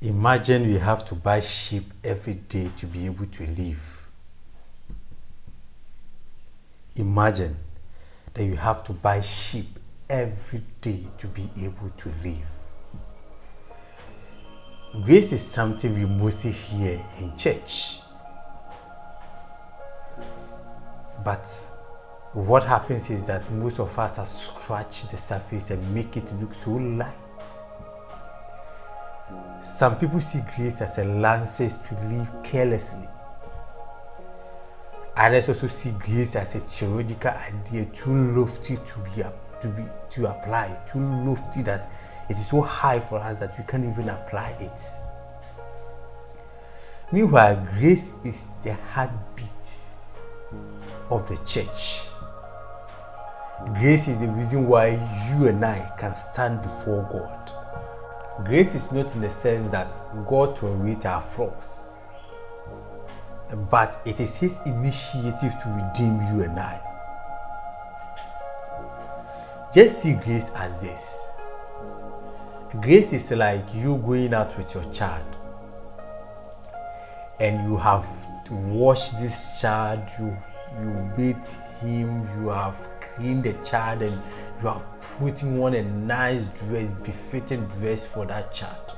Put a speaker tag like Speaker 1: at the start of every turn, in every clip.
Speaker 1: Imagine we have to buy sheep every day to be able to live. Imagine that you have to buy sheep every day to be able to live. Grace is something we mostly hear in church. But what happens is that most of us have scratched the surface and make it look so light. Some people see grace as a license to live carelessly. Others also see grace as a theological idea too lofty to apply, too lofty that it is so high for us that we can't even apply it. Meanwhile, grace is the heartbeat of the church. Grace is the reason why you and I can stand before God. Grace is not in the sense that God tolerates our flaws, but it is His initiative to redeem you and I. Just see grace as this. Grace is like you going out with your child and you have to wash this child, you bathe him, you have cleaned the child, and you are putting on a nice dress, befitting dress for that child.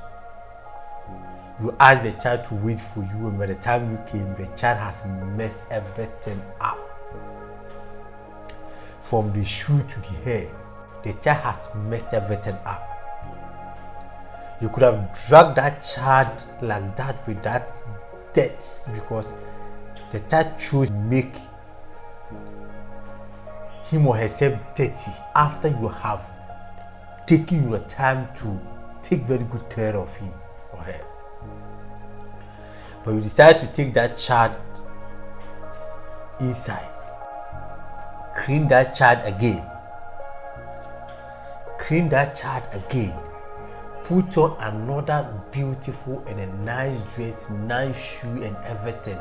Speaker 1: You ask the child to wait for you, and by the time you came, the child has messed everything up. From the shoe to the hair, the child has messed everything up. You could have dragged that child like that with that dirt because the child chose to make him or herself dirty after you have taken your time to take very good care of him or her. But you decide to take that child inside, clean that child again, put on another beautiful and a nice dress, nice shoe and everything.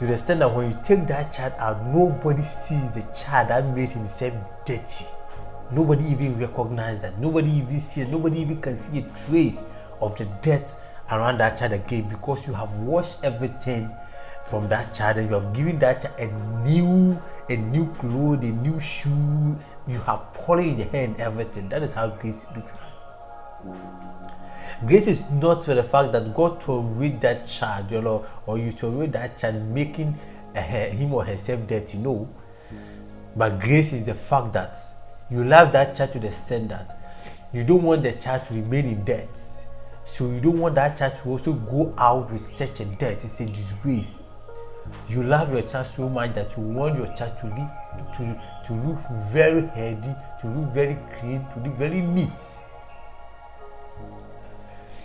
Speaker 1: To the extent that when you take that child out, nobody sees the child that made himself dirty. Nobody even recognizes that. Nobody even sees, nobody even can see a trace of the dirt around that child again, because you have washed everything from that child and you have given that child a new clothes, a new shoe. You have polished the hair and everything. That is how grace looks like. Grace is not for the fact that God tolerates that child, or you tolerate that child making him or herself dirty. No. But grace is the fact that you love that child to the extent that you don't want the child to remain in debt. So you don't want that child to also go out with such a debt. It's a disgrace. You love your child so much that you want your child to look very healthy, to look very clean, to look very neat.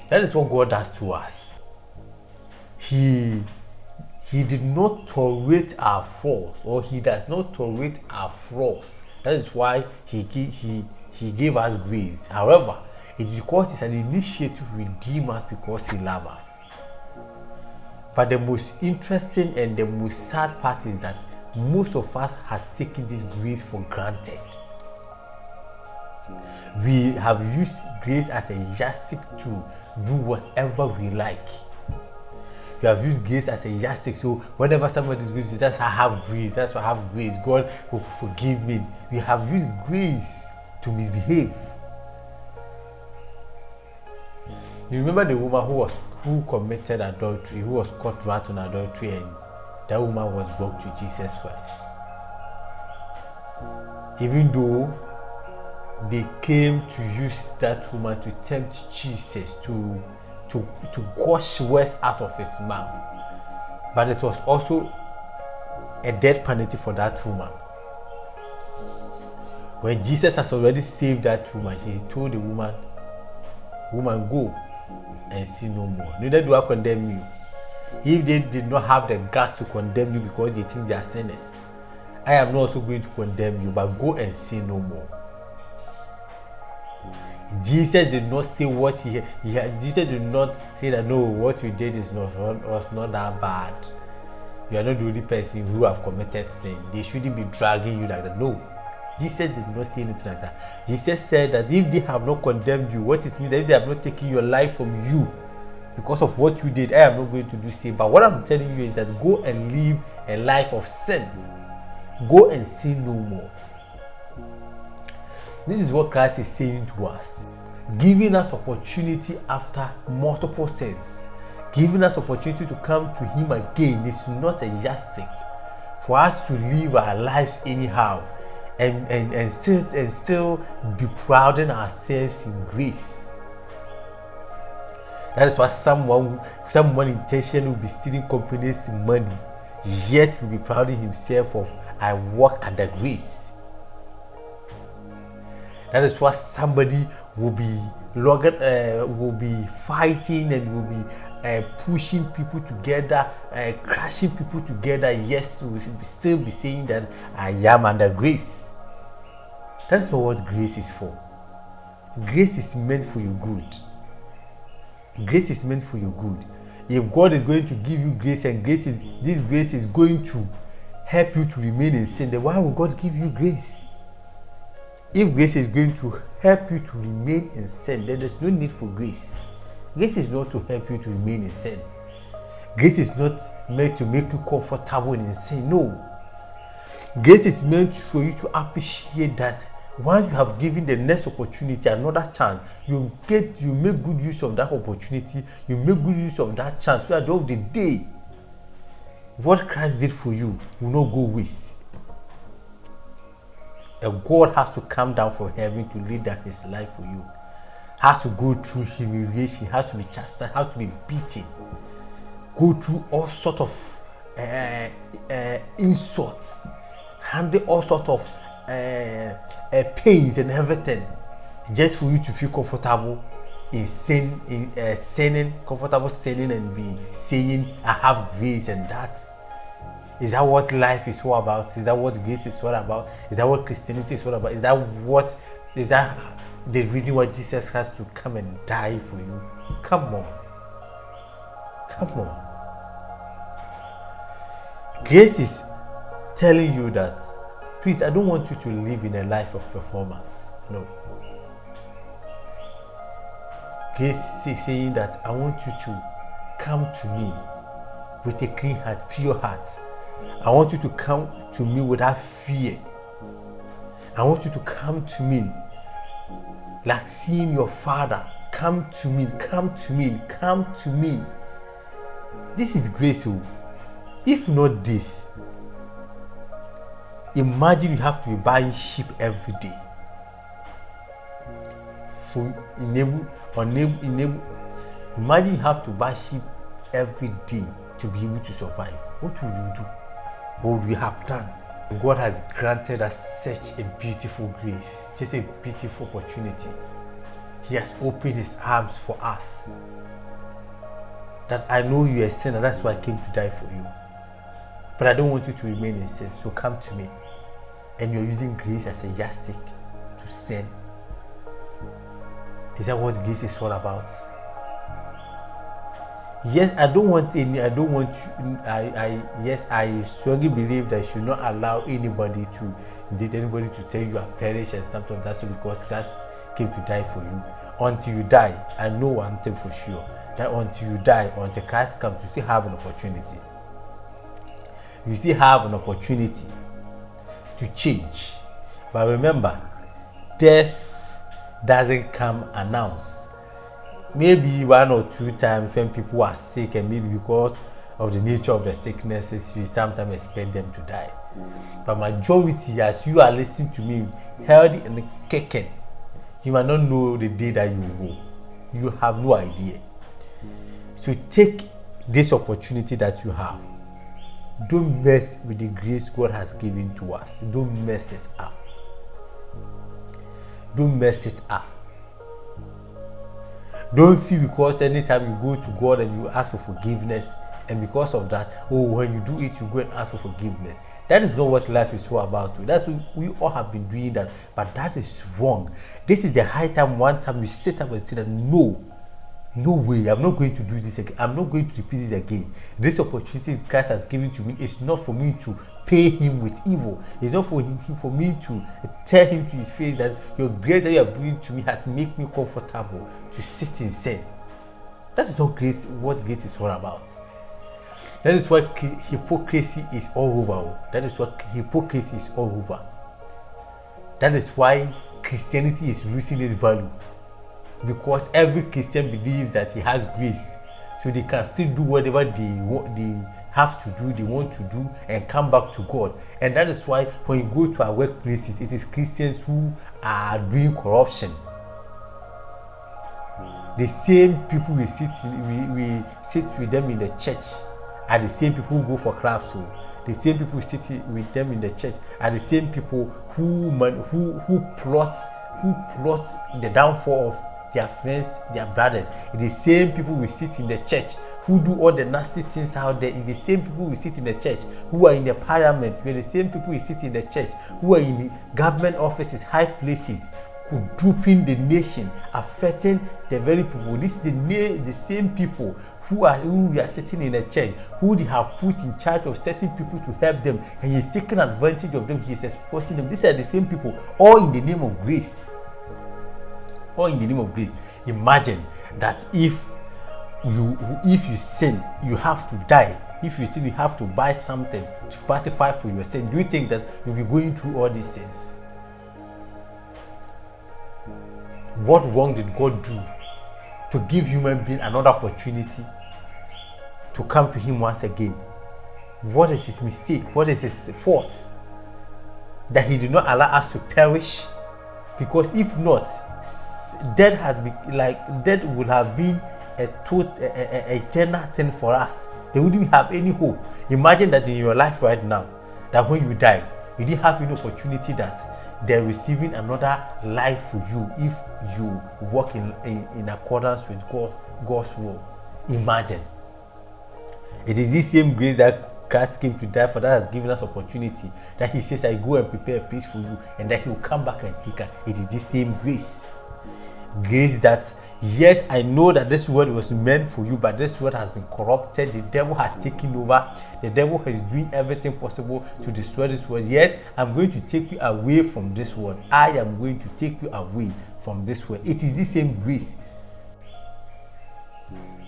Speaker 1: That is what God does to us. He did not tolerate our flaws, or He does not tolerate our flaws. That is why He gave us grace. However, it's because it's an initiative to redeem us because He loves us. But the most interesting and the most sad part is that most of us has taken this grace for granted. We have used grace as a yardstick to do whatever we like. We have used grace as a yardstick, so whenever somebody is going to say, that's I have grace, that's why I have grace, God will forgive me. We have used grace to misbehave. You remember the woman who committed adultery, who was caught rat on adultery, and that woman was brought to Jesus Christ. Even though they came to use that woman to tempt Jesus to gush words out of his mouth, but it was also a death penalty for that woman. When Jesus has already saved that woman, he told the woman, go and sin no more. Neither do I condemn you. If they did not have the guts to condemn you because they think they are sinners, I am not also going to condemn you, but go and sin no more. Jesus did not say what he had. Jesus did not say that no, what you did was not that bad. You are not the only person who have committed sin. They shouldn't be dragging you like that. No, Jesus did not say anything like that. Jesus said that if they have not condemned you, what it means that if they have not taken your life from you, because of what you did, I am not going to do same. But what I'm telling you is that go and live a life of sin. Go and sin no more. This is what Christ is saying to us, giving us opportunity after multiple sins, giving us opportunity to come to Him again. It's not a yardstick for us to live our lives anyhow and still be prouding ourselves in grace. That is why someone intentionally will be stealing companies' money, yet will be prouding himself of, I walk under grace. That is why somebody will be fighting and will be pushing people together, crashing people together. Yes, we will still be saying that I am under grace. That is what grace is for. Grace is meant for your good. Grace is meant for your good. If God is going to give you grace, and this grace is going to help you to remain in sin, then why will God give you grace? If grace is going to help you to remain in sin, then there's no need for grace. Grace is not to help you to remain in sin. Grace is not meant to make you comfortable in sin. No. Grace is meant for you to appreciate that once you have given the next opportunity, another chance, you make good use of that opportunity, you make good use of that chance, so at the end of the day, what Christ did for you will not go waste. And God has to come down from heaven to lay down His life for you. Has to go through humiliation, has to be chastised, has to be beaten, go through all sorts of insults, handle all sorts of pains and everything, just for you to feel comfortable in sinning, comfortable sinning and be saying, I have grace. And that is that what life is all about? Is that what grace is all about? Is that what Christianity is all about? Is that the reason why Jesus has to come and die for you? Come on. Grace is telling you that, please, I don't want you to live in a life of performance. No. Grace is saying that I want you to come to me with a clean heart, pure heart. I want you to come to me without fear. I want you to come to me like seeing your Father. Come to me. This is grace. If not this, imagine you have to be buying sheep every day. Imagine you have to buy sheep every day to be able to survive. What will you do? What would we have done? God has granted us such a beautiful grace, just a beautiful opportunity. He has opened His arms for us. That I know you are a sinner, that's why I came to die for you. But I don't want you to remain in sin, so come to me. And you're using grace as a yardstick to sin. Is that what grace is all about? Yes, I strongly believe that you should not allow anybody to tell you are perished and something of that sort, because Christ came to die for you. Until you die, I know one thing for sure, that until you die, until Christ comes, you still have an opportunity. You still have an opportunity to change. But remember, death doesn't come announced. Maybe 1 or 2 times when people are sick, and maybe because of the nature of the sicknesses, we sometimes expect them to die. But majority, as you are listening to me, healthy and kicking, you might not know the day that you will go. You have no idea. So take this opportunity that you have. Don't mess with the grace God has given to us. Don't mess it up. Don't feel because anytime you go to God and you ask for forgiveness, and because of that, when you do it, you go and ask for forgiveness. That is not what life is all about. That's what we all have been doing that, but that is wrong. This is the high time. One time you sit up and say that no way, I'm not going to do this again. I'm not going to repeat this again. This opportunity Christ has given to me is not for me to pay Him with evil. It's not for me to tell Him to His face that your grace that you have given to me has made me comfortable to sit in sin. That is what grace is all about. That is why hypocrisy is all over. That is what hypocrisy is all over. That is why Christianity is losing its value. Because every Christian believes that he has grace. So they can still do whatever they have to do, they want to do, and come back to God. And that is why when you go to our workplaces, it is Christians who are doing corruption. The same people we sit with them in the church are the same people who go for clubs. So the same people sitting with them in the church are the same people who plot the downfall of their friends, their brothers. The same people we sit in the church who do all the nasty things out there. The same people we sit in the church who are in the parliament. We're the same people we sit in the church who are in the government offices, high places, who duping the nation, affecting the very people. This is the same people who we are sitting in a church, who they have put in charge of certain people to help them, and he's taking advantage of them, he's exploiting them. These are the same people, all in the name of grace. All in the name of grace. Imagine that if you sin, you have to die. If you sin, you have to buy something to pacify for your sin. Do you think that you'll be going through all these things? What wrong did God do to give human being another opportunity to come to him once again? What is his mistake? What is his fault? That he did not allow us to perish? Because if not, death would have been a eternal thing for us. They wouldn't have any hope. Imagine that in your life right now, that when you die, you didn't have any opportunity that they're receiving another life for you if you walk in accordance with God's will. Imagine. It is this same grace that Christ came to die for, that has given us opportunity, that he says, I go and prepare a place for you, and that he will come back and take her. It is this same grace that, yes, I know that this word was meant for you, but this word has been corrupted. The devil has taken over. The devil is doing everything possible to destroy this word. Yet I'm going to take you away from this word. I am going to take you away from this word. It is the same grace.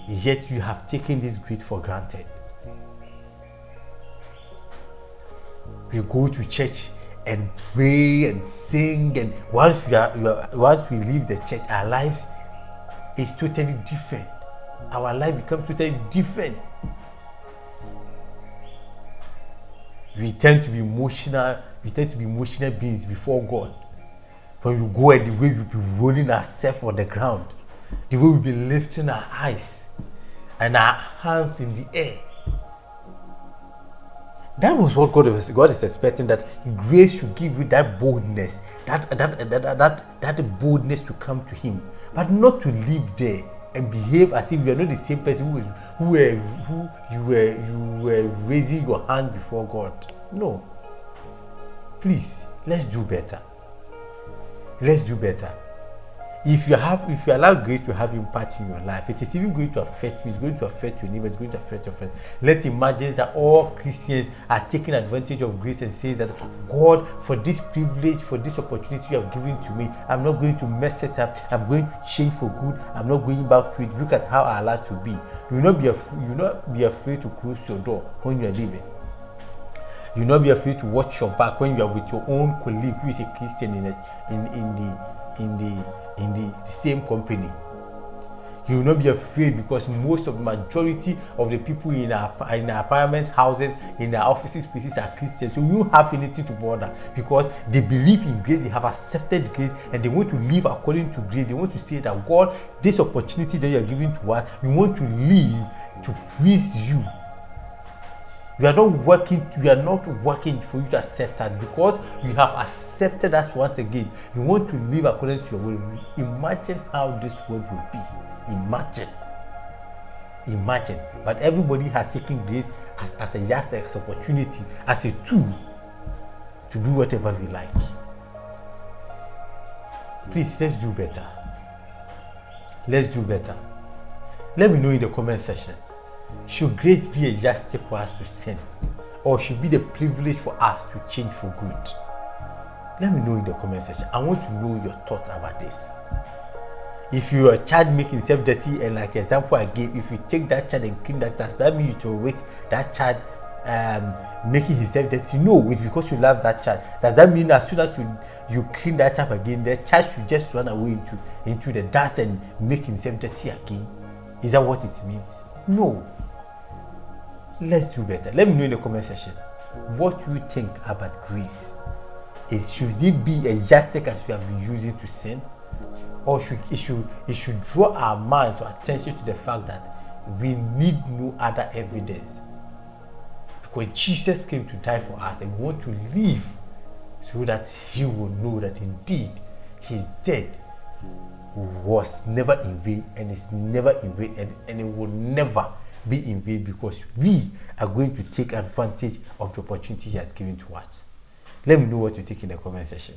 Speaker 1: Yet you have taken this grace for granted. We go to church and pray and sing, and once we leave the church, our lives is totally different. Our life becomes totally different. We tend to be emotional. We tend to be emotional beings before God. When we go, and the way we'll be rolling ourselves on the ground, the way we'll be lifting our eyes and our hands in the air. That was what God is expecting, that grace should give you that boldness, that boldness to come to him, but not to live there and behave as if you are not the same person who you were raising your hand before God. No. Please, let's do better. Let's do better. If you allow grace to have impact in your life, it is even going to affect me. It's going to affect your neighbor. It's going to affect your friends. Let's imagine that all Christians are taking advantage of grace and say that, God, for this privilege, for this opportunity you have given to me, I'm not going to mess it up. I'm going to change for good. I'm not going back to it. Look at how our lives will be. You will not be afraid to close your door when you are leaving. You will not be afraid to watch your back when you are with your own colleague who is a Christian in the same company. You will not be afraid, because most of the majority of the people in our apartment houses, in our offices, places are Christians. So you don't have anything to bother, because they believe in grace, they have accepted grace, and they want to live according to grace. They want to say that, God, this opportunity that you are giving to us, we want to live to please you. We are not working for you to accept us, because you have accepted us once again. You want to live according to your will. Imagine how this world will be. Imagine. But everybody has taken grace as a opportunity, as a tool to do whatever we like. Please, let's do better. Let's do better. Let me know in the comment section. Should grace be a yardstick for us to sin, or should be the privilege for us to change for good? Let me know in the comment section. I want to know your thoughts about this. If you are a child making himself dirty, and like example I gave, if you take that child and clean that, does that mean you tolerate that child making himself dirty? No, it's because you love that child. Does that mean as soon as you clean that child again, the child should just run away into the dust and make himself dirty again? Is that what it means? No. Let's do better. Let me know in the comment section what you think about grace. Should it be a yardstick as we have been using to sin? Or it should draw our minds or attention to the fact that we need no other evidence, because Jesus came to die for us, and we want to live so that he will know that indeed his death was never in vain, and is never in vain, and it will never be in vain, because we are going to take advantage of the opportunity he has given to us. Let me know what you think in the comment section.